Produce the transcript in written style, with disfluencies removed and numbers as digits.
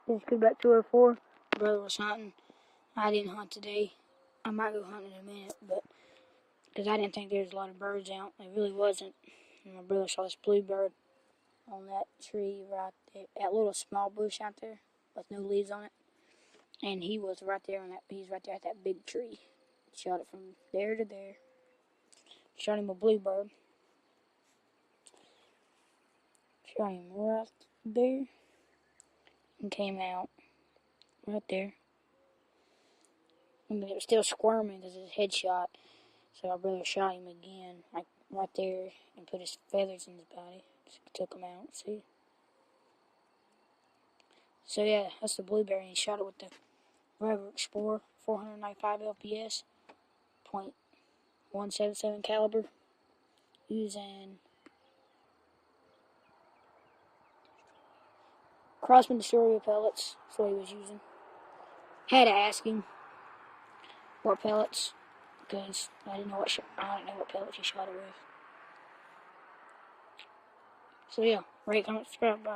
This is Quebec 204. My brother was hunting. I didn't hunt today. I might go hunting in a minute, but because I didn't think there was a lot of birds out. There really wasn't. And my brother saw this bluebird on that tree right there, that little small bush out there with no leaves on it. And he was right there on that. He's right there at that big tree. Shot it from there to there. Shot him a bluebird. Shot him right there. And came out right there. But it was still squirming because his head shot. So my brother shot him again, like right there, and put his feathers in his body. So he took them out. See? So yeah, that's the blueberry. And he shot it with the Forever Explorer 495 LPS, .177 caliber, using Crosman Destroyer pellets. That's what he was using. Had to ask him what pellets, because I didn't know what pellets he shot it with. So yeah, rate, comment, subscribe, bye.